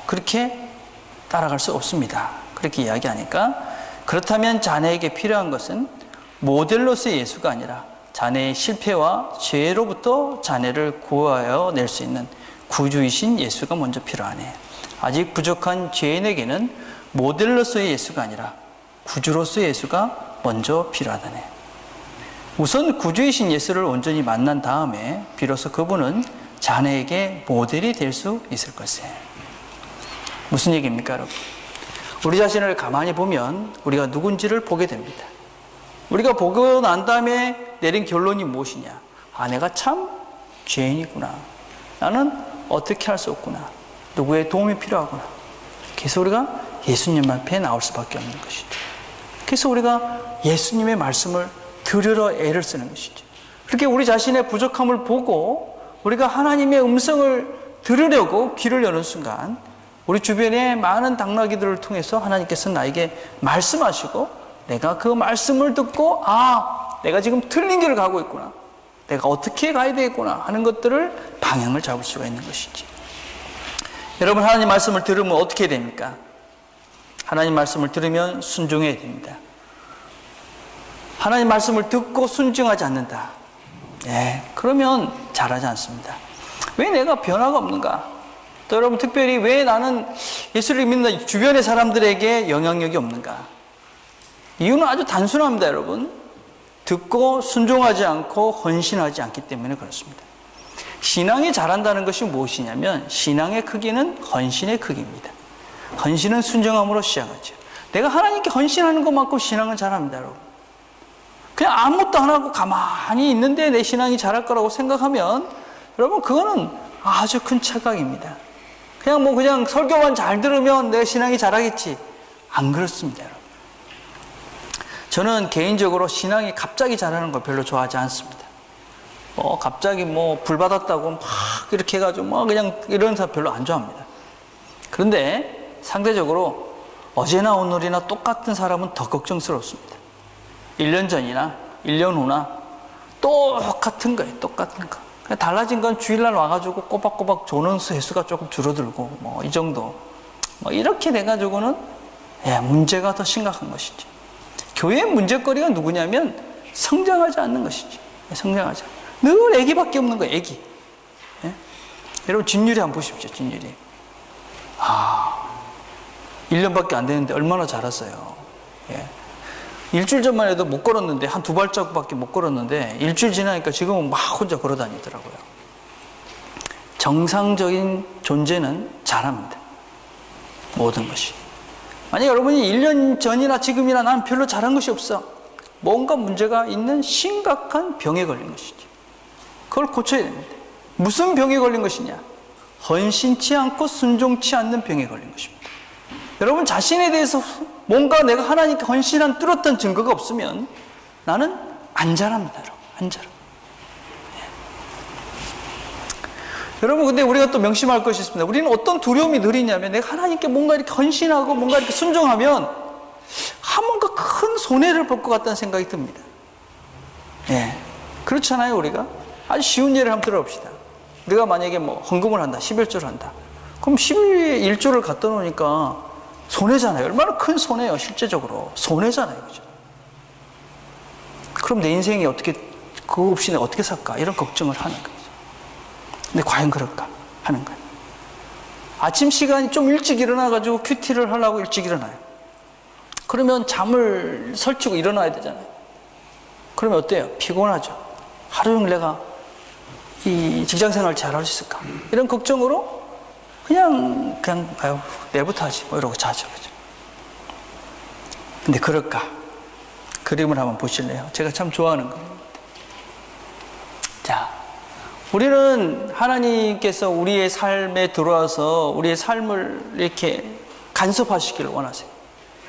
그렇게 따라갈 수 없습니다. 그렇게 이야기하니까 그렇다면 자네에게 필요한 것은 모델로서의 예수가 아니라 자네의 실패와 죄로부터 자네를 구하여 낼 수 있는 구주이신 예수가 먼저 필요하네. 아직 부족한 죄인에게는 모델로서의 예수가 아니라 구주로서의 예수가 먼저 필요하다네. 우선 구주이신 예수를 온전히 만난 다음에 비로소 그분은 자네에게 모델이 될 수 있을 것이에요. 무슨 얘기입니까, 여러분? 우리 자신을 가만히 보면 우리가 누군지를 보게 됩니다. 우리가 보고 난 다음에 내린 결론이 무엇이냐? 아, 내가 참 죄인이구나. 나는 어떻게 할 수 없구나. 누구의 도움이 필요하구나. 그래서 우리가 예수님 앞에 나올 수밖에 없는 것이죠. 그래서 우리가 예수님의 말씀을 들으러 애를 쓰는 것이죠. 그렇게 우리 자신의 부족함을 보고 우리가 하나님의 음성을 들으려고 귀를 여는 순간 우리 주변의 많은 당나귀들을 통해서 하나님께서 나에게 말씀하시고 내가 그 말씀을 듣고 내가 지금 틀린 길을 가고 있구나. 내가 어떻게 가야 되겠구나 하는 것들을 방향을 잡을 수가 있는 것이지. 여러분 하나님 말씀을 들으면 어떻게 됩니까? 하나님 말씀을 들으면 순종해야 됩니다. 하나님 말씀을 듣고 순종하지 않는다. 그러면 잘하지 않습니다. 왜 내가 변화가 없는가? 또 여러분 특별히 왜 나는 예수를 믿는 주변의 사람들에게 영향력이 없는가? 이유는 아주 단순합니다, 여러분. 듣고 순종하지 않고 헌신하지 않기 때문에 그렇습니다. 신앙이 자란다는 것이 무엇이냐면 신앙의 크기는 헌신의 크기입니다. 헌신은 순종함으로 시작하죠. 내가 하나님께 헌신하는 것만큼 신앙은 자랍니다, 여러분. 그냥 아무것도 안 하고 가만히 있는데 내 신앙이 자랄 거라고 생각하면 여러분 그거는 아주 큰 착각입니다. 그냥 설교만 잘 들으면 내 신앙이 자라겠지. 안 그렇습니다, 여러분. 저는 개인적으로 신앙이 갑자기 자라는 걸 별로 좋아하지 않습니다. 갑자기 불 받았다고 막 이렇게 해가지고 그냥 이런 사람 별로 안 좋아합니다. 그런데 상대적으로 어제나 오늘이나 똑같은 사람은 더 걱정스럽습니다. 1년 전이나 1년 후나 똑같은 거예요. 똑같은 거. 달라진 건 주일날 와가지고 꼬박꼬박 조는 횟수가 조금 줄어들고 이 정도. 이렇게 돼가지고는 문제가 더 심각한 것이지. 교회의 문제거리가 누구냐면 성장하지 않는 것이지. 성장하지 않는. 늘 애기밖에 없는 거예요. 애기. 여러분 진율이 한번 보십시오. 진율이. 1년밖에 안 되는데 얼마나 자랐어요. 일주일 전만 해도 못 걸었는데 한 2발자국밖에 못 걸었는데 일주일 지나니까 지금은 막 혼자 걸어 다니더라고요. 정상적인 존재는 잘합니다. 모든 것이. 만약 여러분이 1년 전이나 지금이나 난 별로 잘한 것이 없어. 뭔가 문제가 있는 심각한 병에 걸린 것이지. 그걸 고쳐야 됩니다. 무슨 병에 걸린 것이냐? 헌신치 않고 순종치 않는 병에 걸린 것입니다. 여러분 자신에 대해서 뭔가 내가 하나님께 헌신한 뚜렷한 증거가 없으면 나는 안 자랍니다. 여러분. 안 자라. 여러분 근데 우리가 또 명심할 것이 있습니다. 우리는 어떤 두려움이 늘 있냐면 내가 하나님께 뭔가 이렇게 헌신하고 뭔가 이렇게 순종하면 손해를 볼 것 같다는 생각이 듭니다. 예. 그렇잖아요, 우리가. 아주 쉬운 예를 한번 들어봅시다. 우리가 만약에 뭐 헌금을 한다, 11조를 한다. 그럼 11조를 갖다 놓으니까 손해잖아요. 얼마나 큰 손해예요, 실제적으로. 손해잖아요, 그죠? 그럼 내 인생이 어떻게, 그거 없이 내가 어떻게 살까? 이런 걱정을 하는 거죠. 근데 과연 그럴까? 하는 거예요. 아침 시간이 좀 일찍 일어나가지고 큐티를 하려고 일찍 일어나요. 그러면 잠을 설치고 일어나야 되잖아요. 그러면 어때요? 피곤하죠. 하루 종일 내가 이 직장생활 잘 할 수 있을까? 이런 걱정으로 그냥 아유, 내일부터 하지 뭐 이러고 자죠. 그죠? 근데 그럴까? 그림을 한번 보실래요? 제가 참 좋아하는 거예요. 자, 우리는 하나님께서 우리의 삶에 들어와서 우리의 삶을 이렇게 간섭하시기를 원하세요.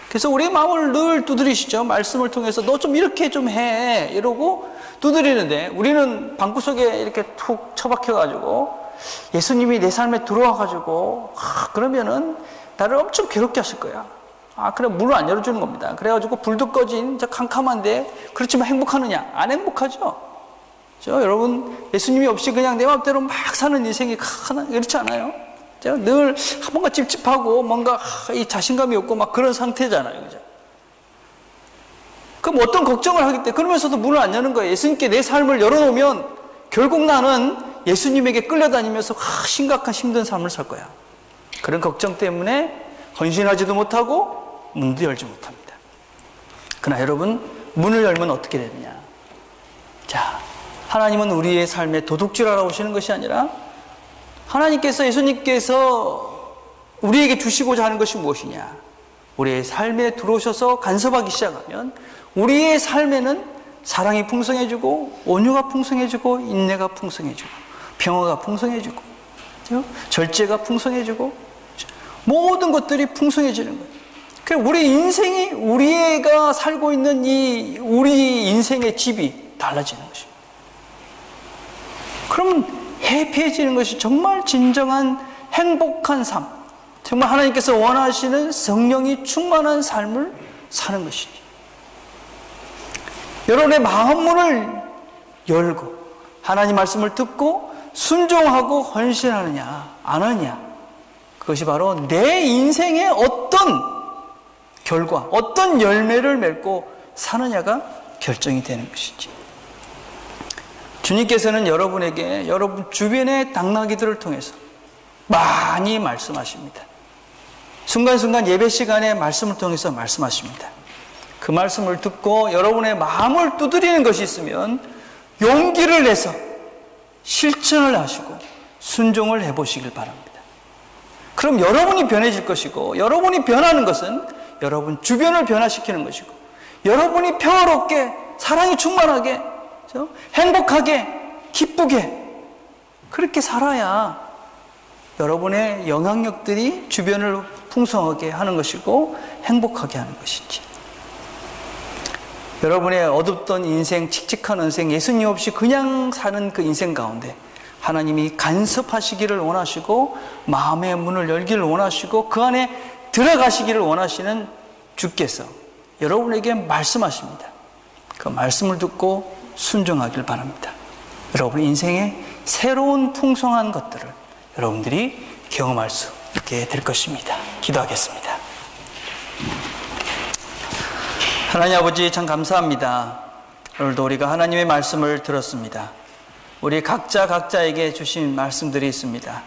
그래서 우리의 마음을 늘 두드리시죠. 말씀을 통해서 너 좀 이렇게 좀 해 이러고 두드리는데, 우리는 방구석에 이렇게 툭 처박혀가지고 예수님이 내 삶에 들어와가지고 그러면은 나를 엄청 괴롭게 하실 거야. 그래, 문을 안 열어주는 겁니다. 그래가지고 불도 꺼진 저 캄캄한데, 그렇지만 행복하느냐? 안 행복하죠. 여러분, 예수님이 없이 그냥 내 마음대로 막 사는 인생이 그렇지 않아요? 늘 뭔가 찝찝하고 뭔가 이 자신감이 없고 막 그런 상태잖아요. 그죠? 그럼 어떤 걱정을 하기 때문에, 그러면서도 문을 안 여는 거예요. 예수님께 내 삶을 열어놓으면 결국 나는 예수님에게 끌려다니면서 심각한 힘든 삶을 살 거야. 그런 걱정 때문에 헌신하지도 못하고 문도 열지 못합니다. 그러나 여러분, 문을 열면 어떻게 되느냐? 자, 하나님은 우리의 삶에 도둑질하러 오시는 것이 아니라, 하나님께서, 예수님께서 우리에게 주시고자 하는 것이 무엇이냐? 우리의 삶에 들어오셔서 간섭하기 시작하면 우리의 삶에는 사랑이 풍성해지고, 온유가 풍성해지고, 인내가 풍성해지고, 평화가 풍성해지고, 절제가 풍성해지고, 모든 것들이 풍성해지는 거예요. 그러니까 우리 인생이, 우리가 살고 있는 이 우리 인생의 집이 달라지는 것입니다. 그러면 해피해지는 것이 정말 진정한 행복한 삶, 정말 하나님께서 원하시는 성령이 충만한 삶을 사는 것이지. 여러분의 마음문을 열고 하나님 말씀을 듣고 순종하고 헌신하느냐 안 하느냐, 그것이 바로 내 인생의 어떤 결과, 어떤 열매를 맺고 사느냐가 결정이 되는 것이지. 주님께서는 여러분에게, 여러분 주변의 당나귀들을 통해서 많이 말씀하십니다. 순간순간 예배 시간에 말씀을 통해서 말씀하십니다. 그 말씀을 듣고 여러분의 마음을 두드리는 것이 있으면 용기를 내서 실천을 하시고 순종을 해보시길 바랍니다. 그럼 여러분이 변해질 것이고, 여러분이 변하는 것은 여러분 주변을 변화시키는 것이고, 여러분이 평화롭게, 사랑이 충만하게, 행복하게, 기쁘게 그렇게 살아야 여러분의 영향력들이 주변을 풍성하게 하는 것이고 행복하게 하는 것인지. 여러분의 어둡던 인생, 칙칙한 인생, 예수님 없이 그냥 사는 그 인생 가운데 하나님이 간섭하시기를 원하시고 마음의 문을 열기를 원하시고 그 안에 들어가시기를 원하시는 주께서 여러분에게 말씀하십니다. 그 말씀을 듣고 순종하길 바랍니다. 여러분 인생의 새로운 풍성한 것들을 여러분들이 경험할 수 있게 될 것입니다. 기도하겠습니다. 하나님 아버지, 참 감사합니다. 오늘도 우리가 하나님의 말씀을 들었습니다. 우리 각자에게 주신 말씀들이 있습니다.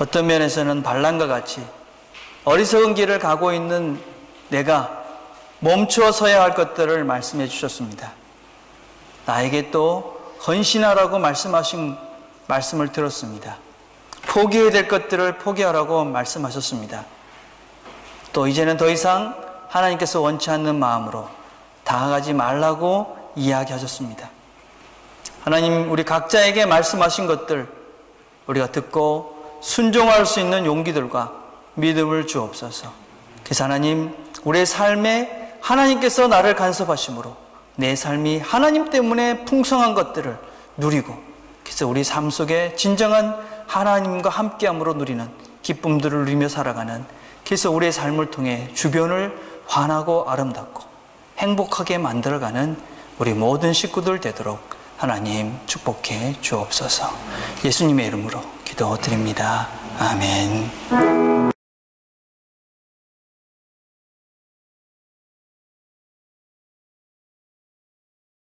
어떤 면에서는 발람과 같이 어리석은 길을 가고 있는 내가 멈추어 서야 할 것들을 말씀해 주셨습니다. 나에게 또 헌신하라고 말씀하신 말씀을 들었습니다. 포기해야 될 것들을 포기하라고 말씀하셨습니다. 또 이제는 더 이상 하나님께서 원치 않는 마음으로 다가가지 말라고 이야기하셨습니다. 하나님, 우리 각자에게 말씀하신 것들 우리가 듣고 순종할 수 있는 용기들과 믿음을 주옵소서. 그래서 하나님, 우리의 삶에 하나님께서 나를 간섭하심으로 내 삶이 하나님 때문에 풍성한 것들을 누리고, 그래서 우리 삶 속에 진정한 하나님과 함께함으로 누리는 기쁨들을 누리며 살아가는, 그래서 우리의 삶을 통해 주변을 환하고 아름답고 행복하게 만들어가는 우리 모든 식구들 되도록 하나님 축복해 주옵소서. 예수님의 이름으로 기도드립니다. 아멘.